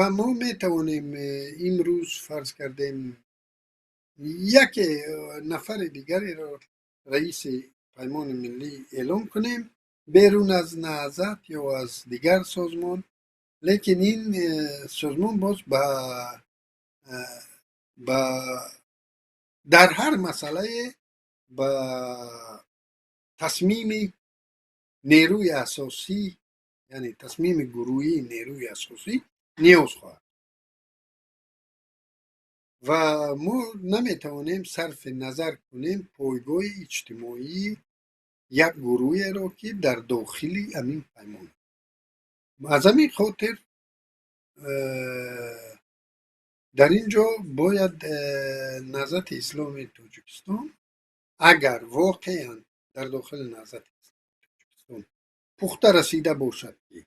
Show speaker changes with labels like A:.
A: و ما می توانیم امروز فرض کردیم یک نفر دیگری را رئیس پیمان ملی اعلام کنیم بیرون از نهضت یا از دیگر سازمان، لیکن این سازمان باز با در هر مسئله با تصمیم نیروی اساسی، یعنی تصمیم گروهی نیروی اساسی نیاز خواهد و ما نمیتوانیم صرف نظر کنیم پایگاه اجتماعی یک گروهی را که در داخلی همین پیمان. از همین خاطر در اینجا باید نهضت اسلامی تاجیکستان اگر واقعا در داخل نهضت اسلامی تاجیکستان پخته رسیده باشد که